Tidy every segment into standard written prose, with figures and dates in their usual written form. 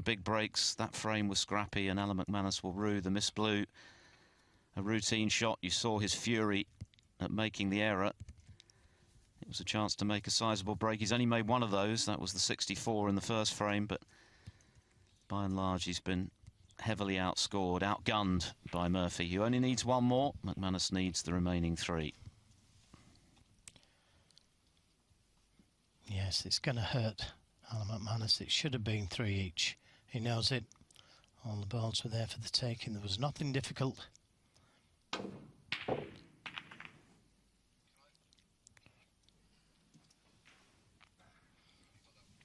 big breaks. That frame was scrappy, and Alan McManus will rue the miss blue. A routine shot. You saw his fury at making the error. It was a chance to make a sizable break. He's only made one of those. That was the 64 in the first frame, but by and large he's been heavily outscored, outgunned by Murphy, who only needs one more. McManus needs the remaining 3. Yes, it's going to hurt Alan McManus. It should have been 3 each. He knows it. All the balls were there for the taking. There was nothing difficult.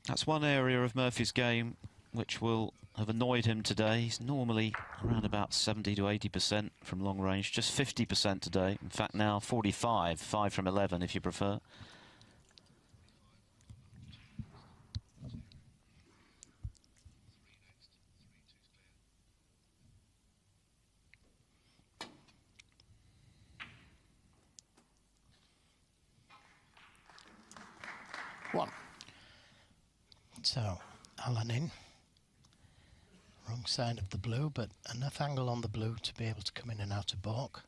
That's one area of Murphy's game which will have annoyed him today. He's normally around about 70 to 80% from long range, just 50% today. In fact, now 45, 5 from 11 if you prefer. So, Alan in. Wrong side of the blue, but enough angle on the blue to be able to come in and out of balk.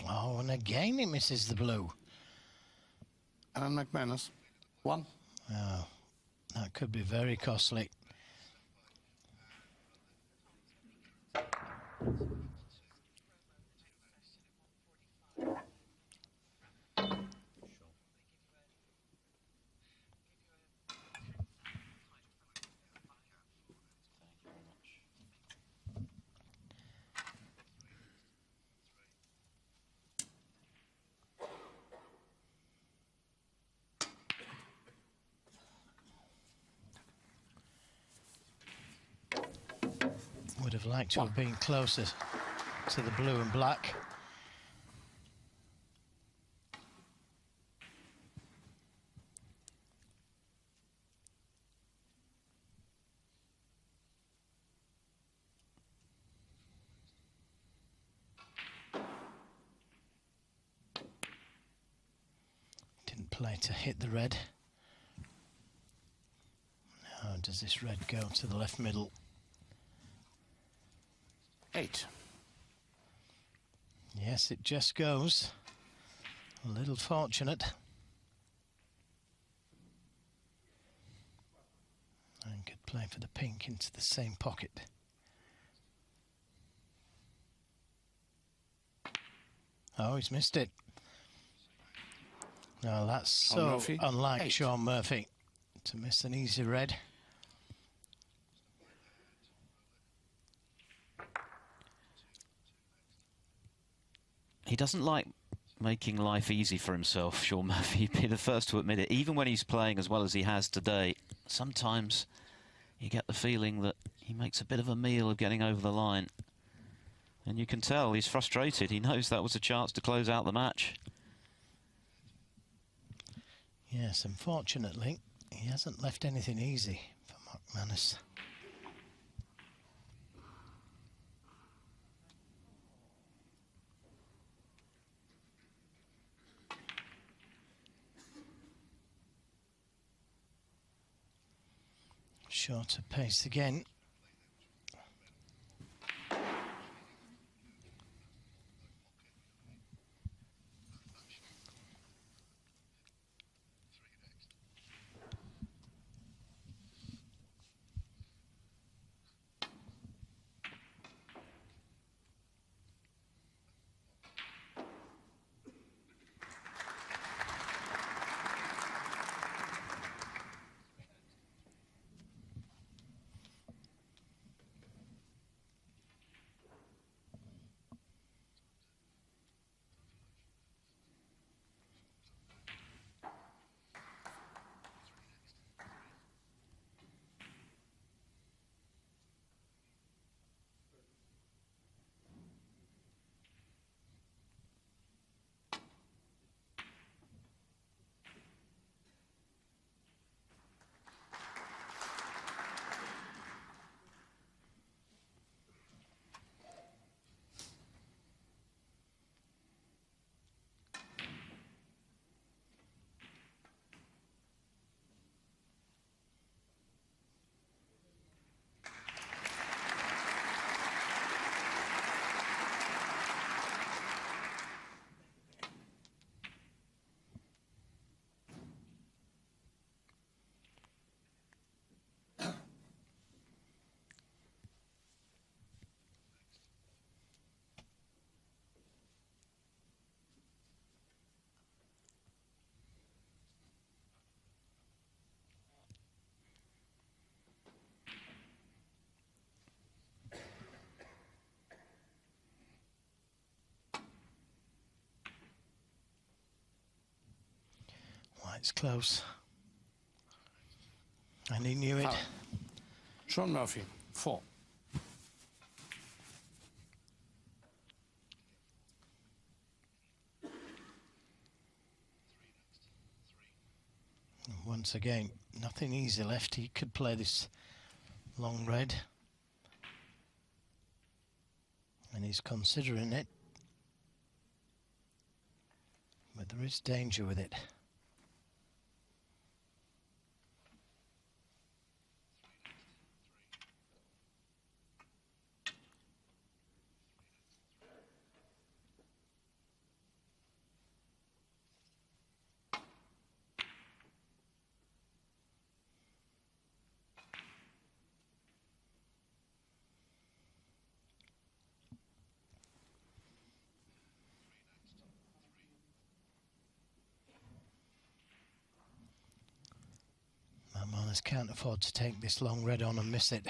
Oh, and again he misses the blue. And McManus, 1. Oh, that could be very costly. Would have liked to have been closer to the blue and black. Didn't play to hit the red. Now does this red go to the left middle? 8. Yes, it just goes. A little fortunate. And good play for the pink into the same pocket. Oh, he's missed it. Now that's so unlike 8. Shaun Murphy to miss an easy red. He doesn't like making life easy for himself, Shaun Murphy. He'd be the first to admit it. Even when he's playing as well as he has today, sometimes you get the feeling that he makes a bit of a meal of getting over the line. And you can tell he's frustrated. He knows that was a chance to close out the match. Yes, unfortunately, he hasn't left anything easy for McManus. Shorter pace again. It's close. And he knew it. Foul. Shaun Murphy, 4. And once again, nothing easy left. He could play this long red. And he's considering it. But there is danger with it. McManus can't afford to take this long red on and miss it.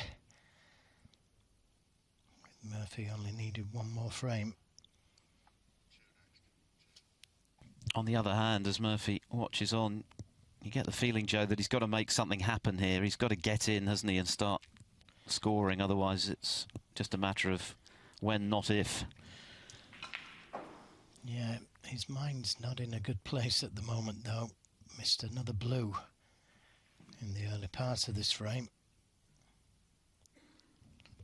Murphy only needed one more frame. On the other hand, as Murphy watches on, you get the feeling, Joe, that he's got to make something happen here. He's got to get in, hasn't he, and start scoring. Otherwise, it's just a matter of when, not if. Yeah, his mind's not in a good place at the moment, though. Missed another blue in the early part of this frame.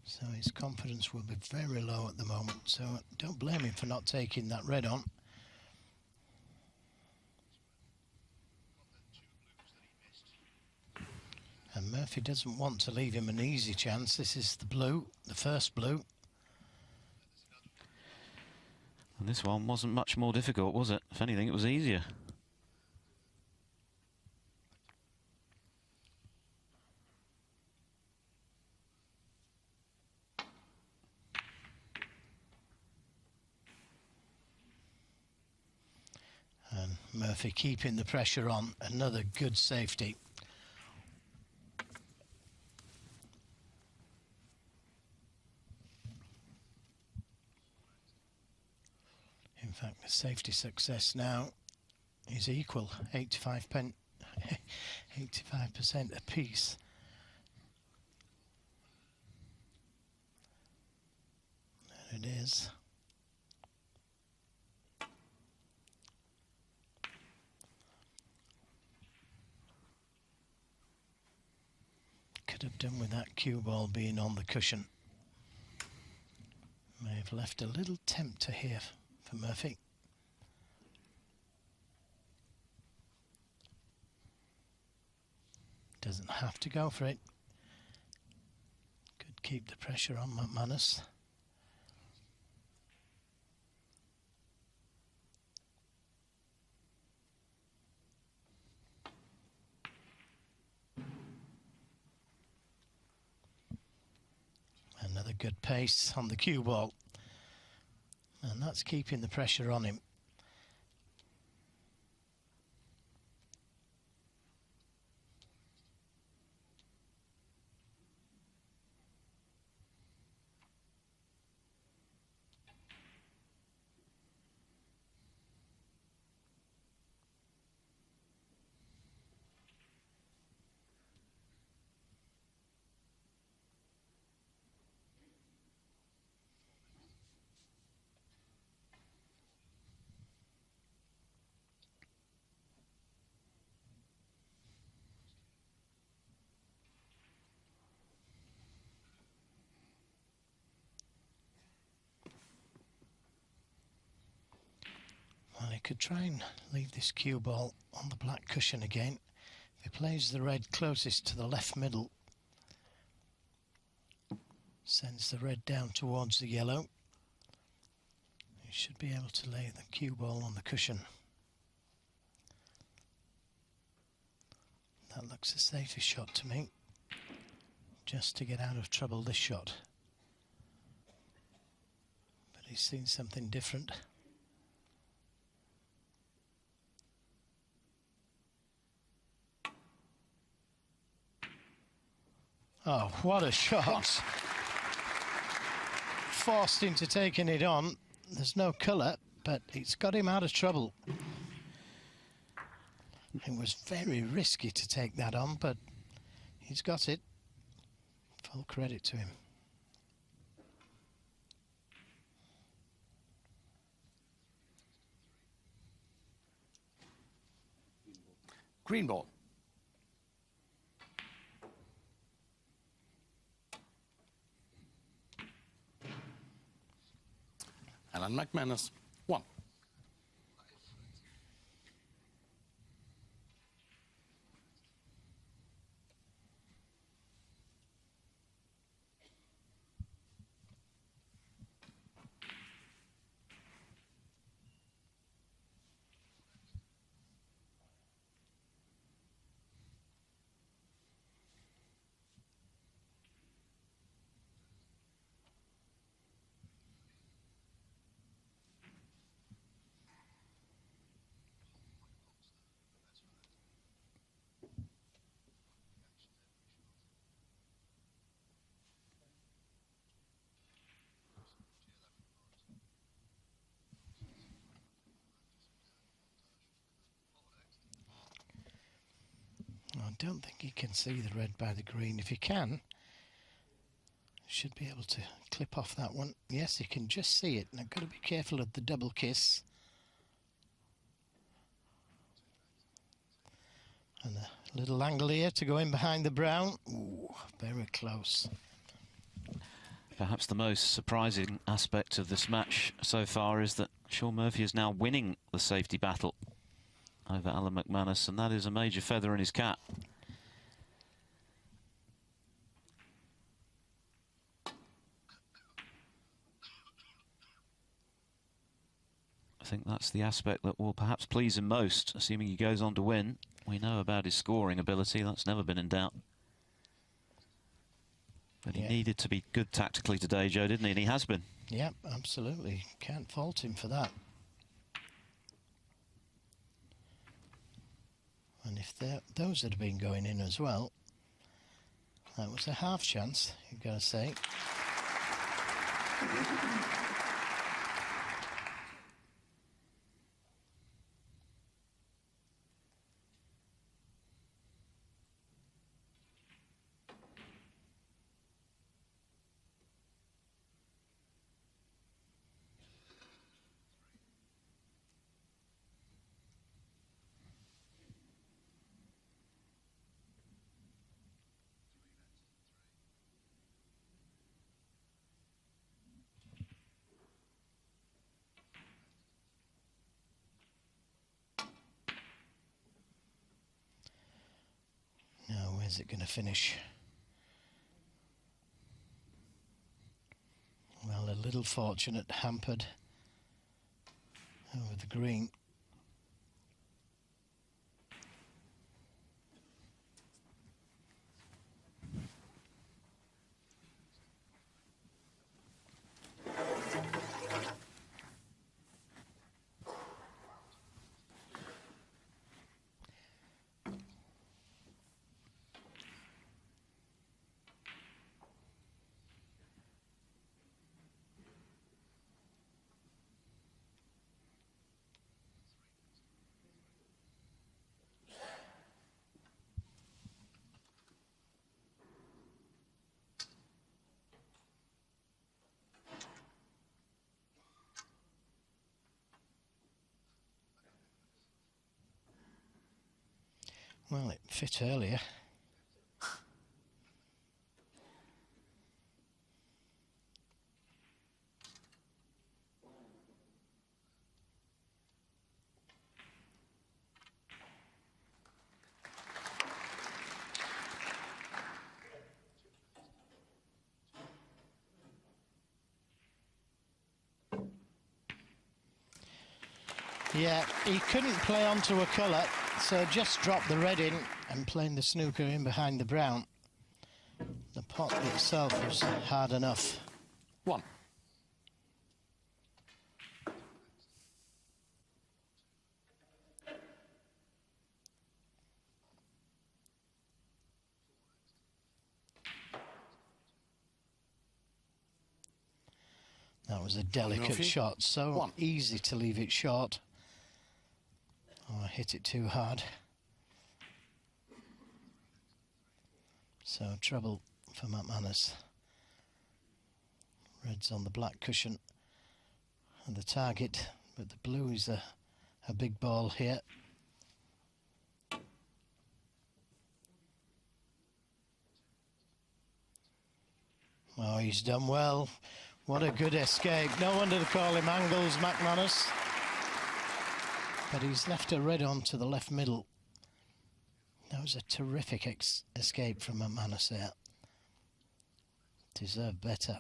So his confidence will be very low at the moment. So don't blame him for not taking that red on. And Murphy doesn't want to leave him an easy chance. This is the blue, the first blue. And this one wasn't much more difficult, was it? If anything, it was easier. And Murphy keeping the pressure on. Another good safety. In fact, the safety success now is equal, 85% apiece. There it is. Could have done with that cue ball being on the cushion. May have left a little tempter here for Murphy. Doesn't have to go for it. Could keep the pressure on McManus. Another good pace on the cue ball. And that's keeping the pressure on him. Well, he could try and leave this cue ball on the black cushion again. If he plays the red closest to the left middle, sends the red down towards the yellow, he should be able to lay the cue ball on the cushion. That looks the safest shot to me, just to get out of trouble this shot. But he's seen something different. Oh, what a shot. Forced into taking it on. There's no colour, but it's got him out of trouble. It was very risky to take that on, but he's got it. Full credit to him. Green ball. Alan McManus, 1. I don't think he can see the red by the green. If he can, should be able to clip off that one. Yes, he can just see it. Now, got to be careful of the double kiss. And a little angle here to go in behind the brown. Ooh, very close. Perhaps the most surprising aspect of this match so far is that Shaun Murphy is now winning the safety battle over Alan McManus, and that is a major feather in his cap. I think that's the aspect that will perhaps please him most, assuming he goes on to win. We know about his scoring ability, that's never been in doubt. But he needed to be good tactically today, Joe, didn't he? And he has been. Yeah, absolutely. Can't fault him for that. And if those had been going in as well, that was a half chance, you've got to say. Now, where's it going to finish? Well, a little fortunate, hampered over the green. Well, it fit earlier. Yeah, he couldn't play onto a colour, so just dropped the red in and playing the snooker in behind the brown. The pot itself was hard enough. 1. That was a delicate Murphy, shot, so 1. easy to leave it short. Oh, I hit it too hard. So trouble for McManus. Red's on the black cushion and the target, but the blue is a big ball here. Oh, he's done well. What a good escape. No wonder to call him Angles, McManus. But he's left a red on to the left middle. That was a terrific escape from McManus there. Deserved better.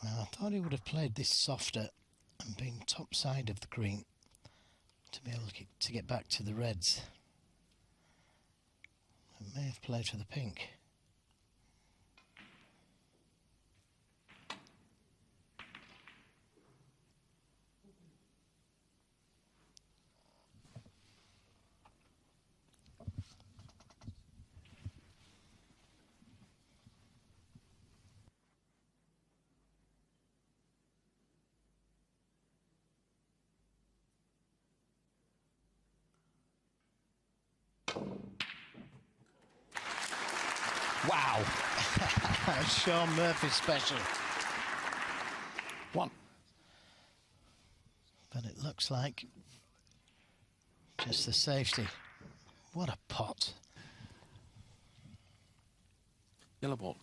Well, I thought he would have played this softer and been top side of the green to be able to get back to the reds. It may have played for the pink. Wow. Shaun Murphy special. 1. But it looks like just the safety. What a pot. Yellow ball.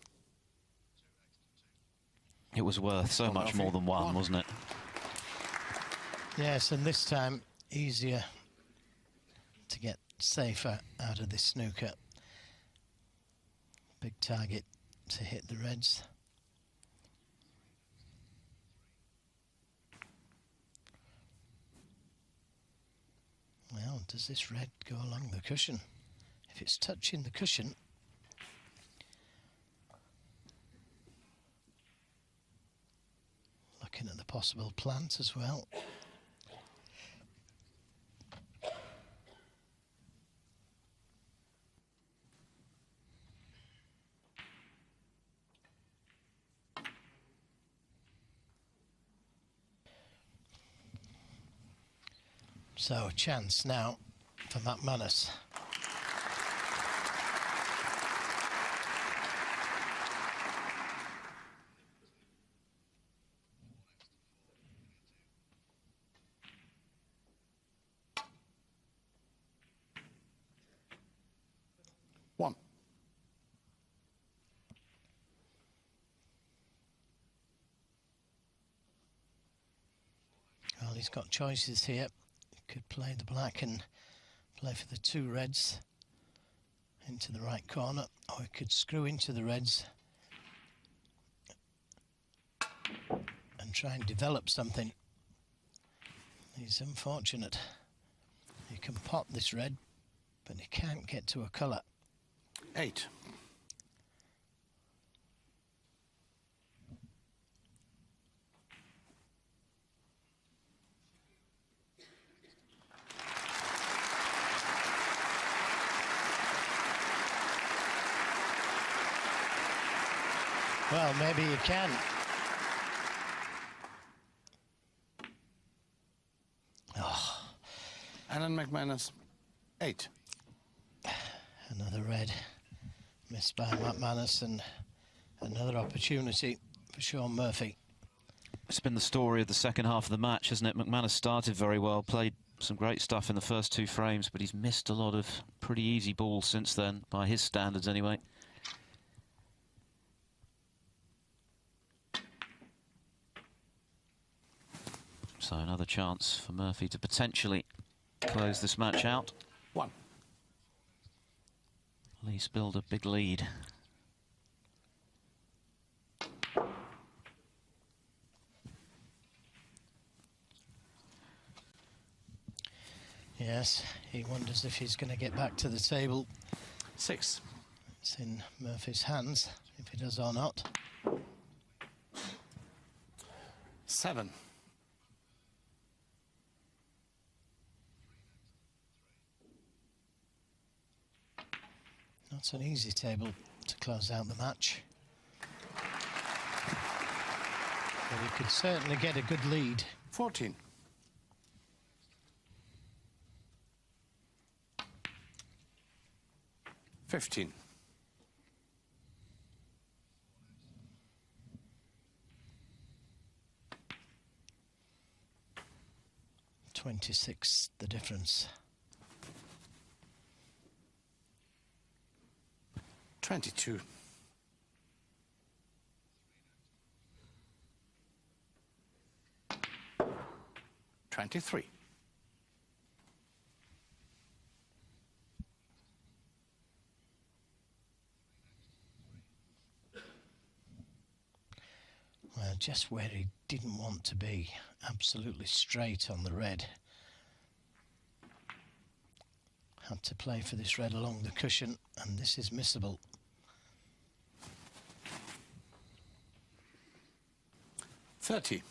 It was worth so much more than one, wasn't it? Yes, and this time easier to get safer out of this snooker. Big target to hit the reds. Well, does this red go along the cushion? If it's touching the cushion, looking at the possible plant as well. So a chance now for McManus. One. Well, he's got choices here. Could play the black and play for the two reds into the right corner, or he could screw into the reds and try and develop something. He's unfortunate. He can pot this red, but he can't get to a colour. 8. Well, maybe you can. Oh. Alan McManus. 8. Another red missed by McManus, and another opportunity for Shaun Murphy. It's been the story of the second half of the match, hasn't it? McManus started very well, played some great stuff in the first two frames, but he's missed a lot of pretty easy balls since then, by his standards anyway. So another chance for Murphy to potentially close this match out. 1. At least build a big lead. Yes, he wonders if he's going to get back to the table. 6. It's in Murphy's hands, if he does or not. 7. Not an easy table to close out the match. But he could certainly get a good lead. 14. 15. 26, the difference. 22. 23. Well, just where he didn't want to be, absolutely straight on the red. Had to play for this red along the cushion, and this is missable. 30.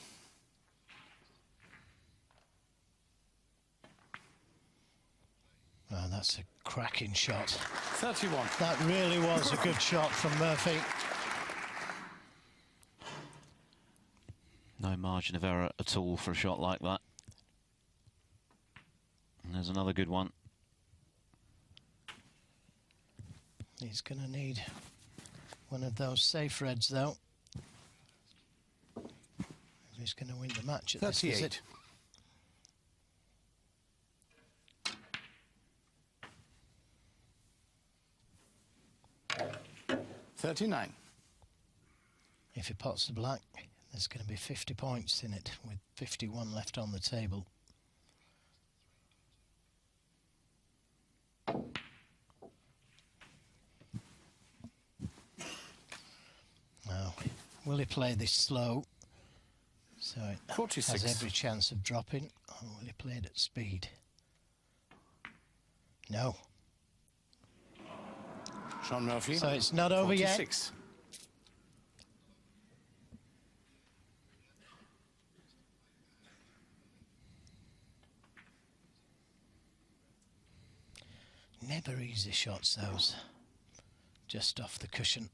Well, that's a cracking shot. 31. That really was a good shot from Murphy. No margin of error at all for a shot like that. And there's another good one. He's going to need one of those safe reds, though. If he's going to win the match at 38. this visit. 39. If he pots the black, there's going to be 50 points in it, with 51 left on the table. Now, will he play this slow, so it 46. has every chance of dropping, or will he play it at speed? No. Shaun Murphy. So it's not over yet. 46. Never easy shots, those. Just off the cushion.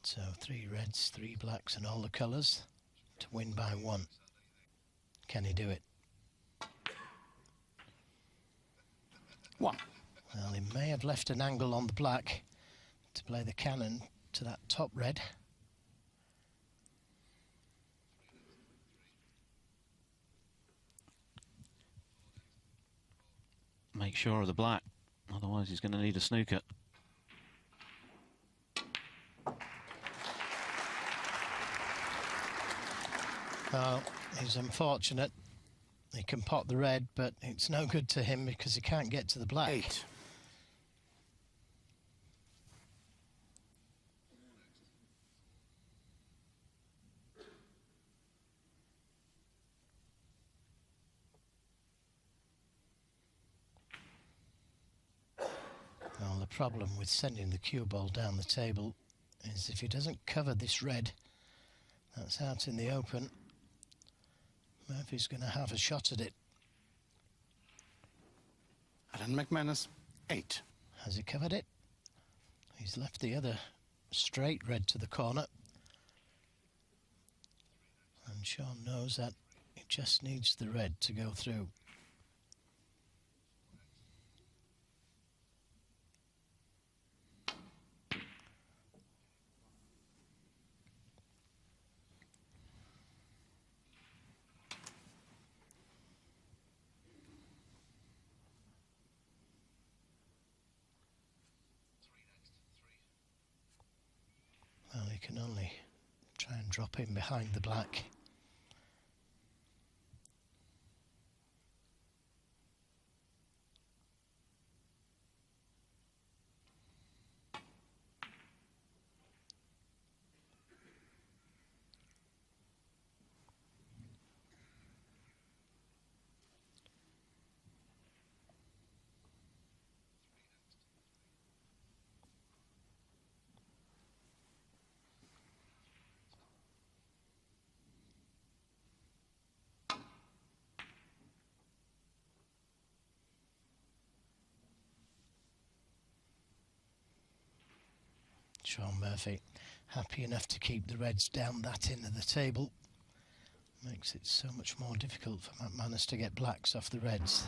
So 3 reds, 3 blacks and all the colours to win by 1. Can he do it? 1. Well, he may have left an angle on the black to play the cannon to that top red. Make sure of the black, otherwise he's going to need a snooker. Well, he's unfortunate. He can pot the red, but it's no good to him because he can't get to the black. 8. Well, the problem with sending the cue ball down the table is if he doesn't cover this red, that's out in the open, Murphy's going to have a shot at it. Alan McManus. 8. Has he covered it? He's left the other straight red to the corner. And Shaun knows that he just needs the red to go through. Well, he can only try and drop in behind the black. Shaun Murphy happy enough to keep the reds down that end of the table. Makes it so much more difficult for McManus to get blacks off the reds.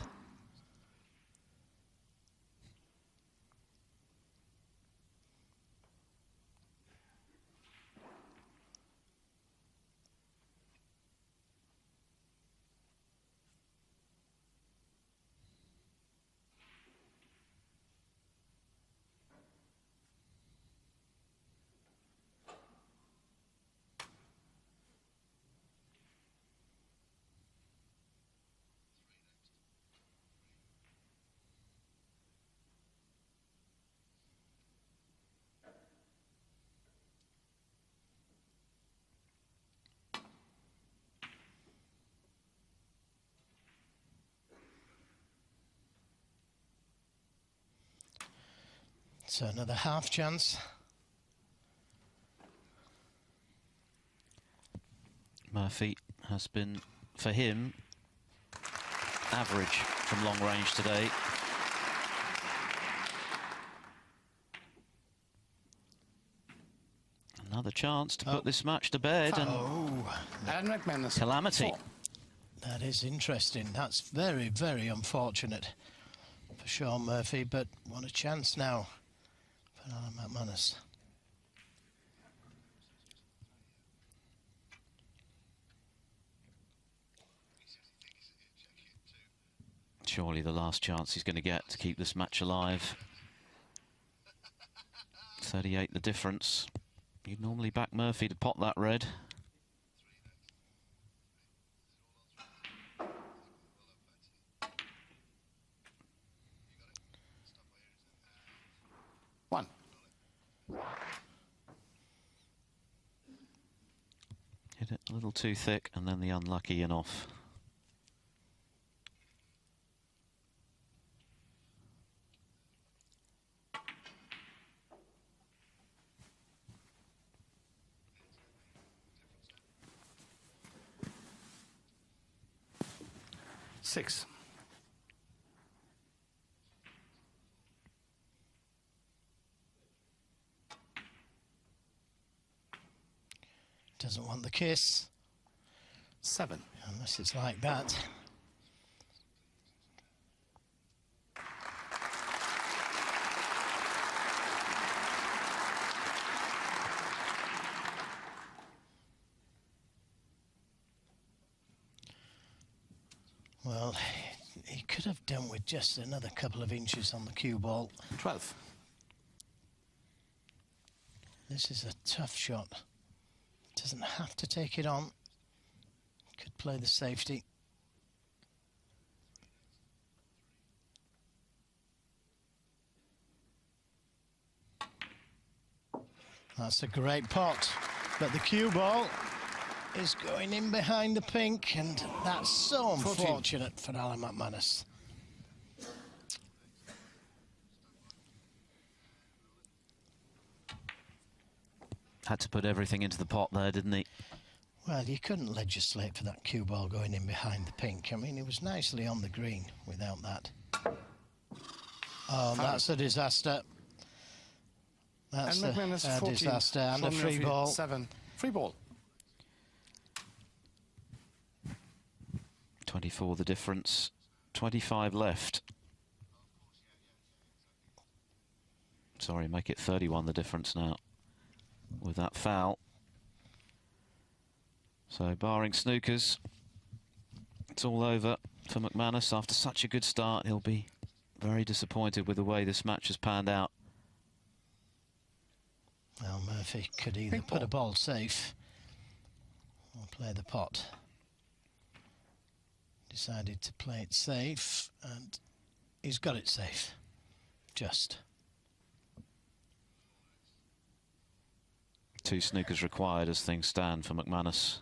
So another half chance. Murphy has been, for him, average from long range today. Another chance to put this match to bed. And McManus. Calamity. 4. That is interesting. That's very, very unfortunate for Shaun Murphy, but what a chance now for Alan McManus. Surely the last chance he's going to get to keep this match alive. 38 the difference. You'd normally back Murphy to pot that red. One. Hit it a little too thick and then the unlucky in off. Six. Doesn't want the kiss. 7. Unless it's like that. Well, he could have done with just another couple of inches on the cue ball. 12. This is a tough shot. Doesn't have to take it on. Could play the safety. That's a great pot, but the cue ball is going in behind the pink, and that's so unfortunate for Alan McManus. Had to put everything into the pot there, didn't he? Well, you couldn't legislate for that cue ball going in behind the pink. I mean, it was nicely on the green without that. Oh, that's a disaster. That's And McManus, a 14. disaster, and a Shaun free Murphy, ball. 7. Free ball. 24 the difference. 25 left. Sorry, make it 31 the difference now with that foul. So barring snookers, it's all over for McManus. After such a good start, he'll be very disappointed with the way this match has panned out. Well, Murphy could either put a ball safe or play the pot. Decided to play it safe, and he's got it safe. Just. 2 snookers required as things stand for McManus.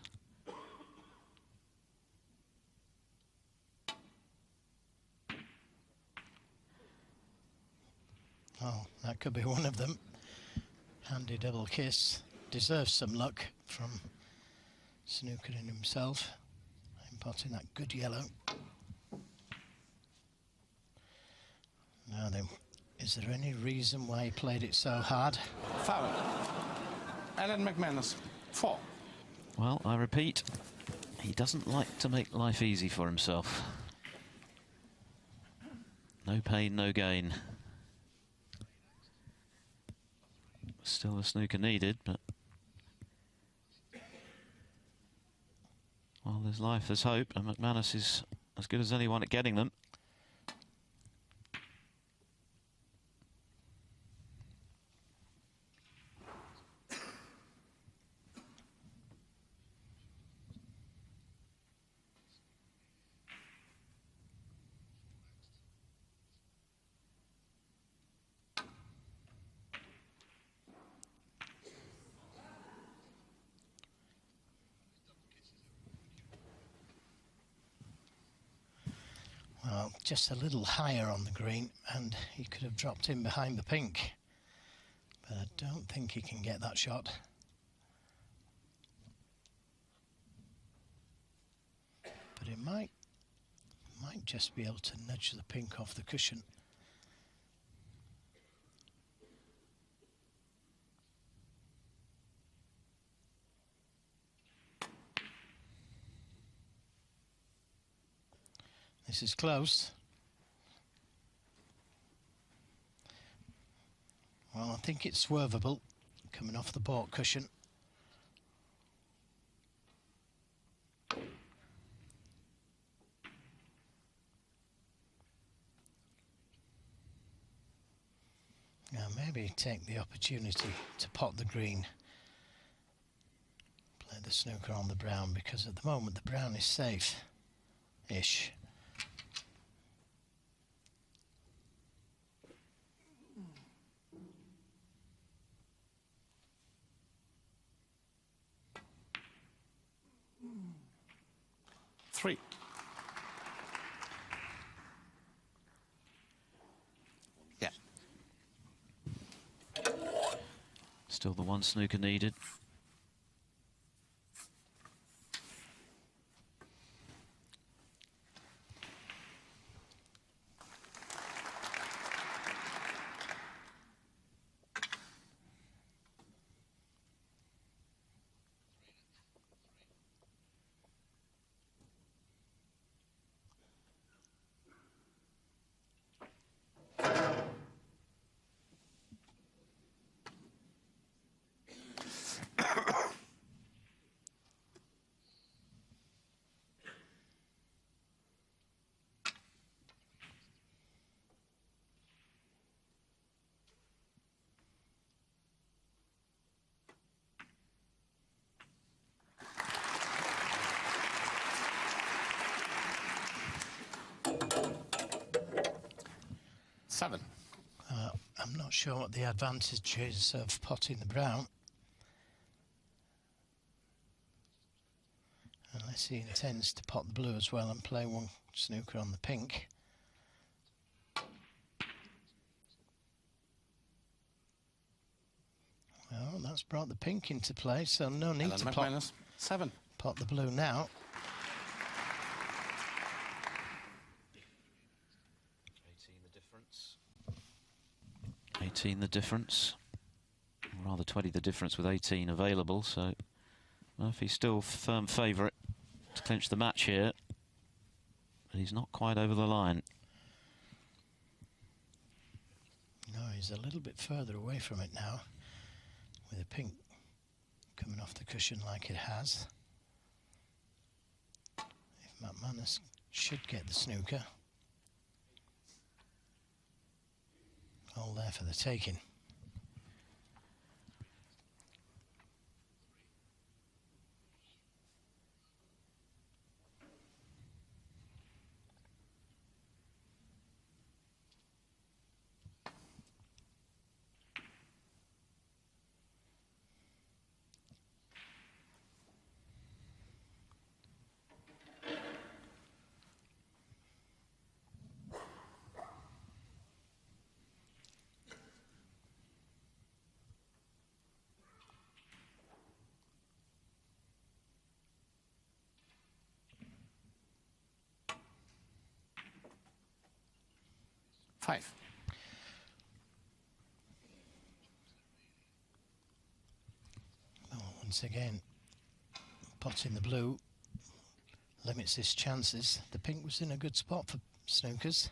Oh, that could be one of them. Handy double kiss. Deserves some luck from Snooker in himself. I'm potting that good yellow. Now then, Is there any reason why he played it so hard? Foul. Alan McManus, 4. Well, I repeat, he doesn't like to make life easy for himself. No pain, no gain. Still a snooker needed, but while there's life, there's hope, and McManus is as good as anyone at getting them. Well, just a little higher on the green, and he could have dropped in behind the pink. But I don't think he can get that shot. But it might just be able to nudge the pink off the cushion. This is close. Well, I think it's swervable, coming off the baulk cushion. Now maybe take the opportunity to pot the green. Play the snooker on the brown, because at the moment the brown is safe-ish. Three. Yeah. Still the one snooker needed. Seven. I'm not sure what the advantage is of potting the brown, unless he intends to pot the blue as well and play one snooker on the pink. Well, that's brought the pink into play, so no need Alan to McManus, 7. pot the blue now. 18 the difference. Or rather 20 the difference with 18 available, so Murphy's still firm favourite to clinch the match here, but he's not quite over the line. No, he's a little bit further away from it now, with the pink coming off the cushion like it has. If McManus should get the snooker, all there for the taking. Five. Once again, pot in the blue limits his chances. The pink was in a good spot for Snookers.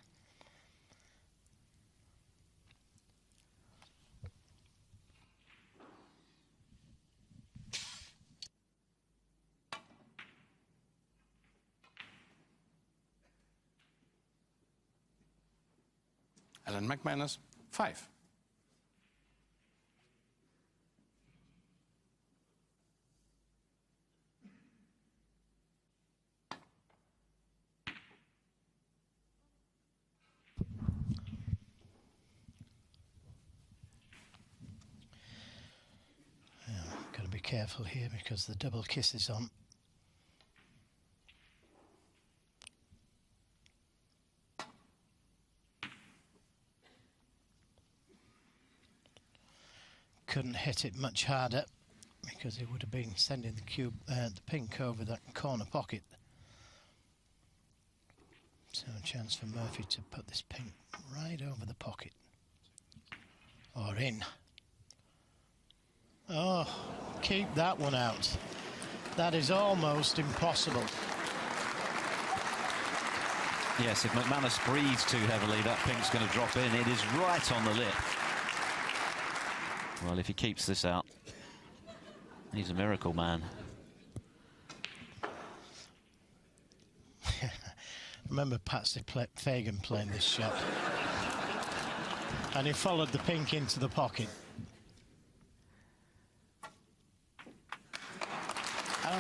Alan McManus, 5. Got to be careful here because the double kiss is on. Couldn't hit it much harder because it would have been sending the pink over that corner pocket. So a chance for Murphy to put this pink right over the pocket. Or in. Oh, keep that one out. That is almost impossible. Yes, if McManus breathes too heavily, that pink's going to drop in. It is right on the lip. Well, if he keeps this out, he's a miracle man. Remember Patsy Fagan playing this shot. And he followed the pink into the pocket.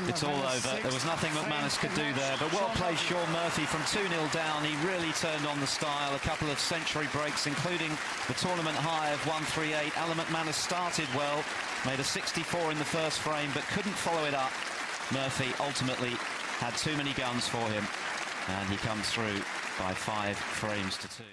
It's all over. There was nothing McManus could do there, but well played Shaun Murphy from 2-0 down. He really turned on the style. A couple of century breaks, including the tournament high of 138. Alan McManus started well, made a 64 in the first frame, but couldn't follow it up. Murphy ultimately had too many guns for him, and he comes through by 5 frames to 2.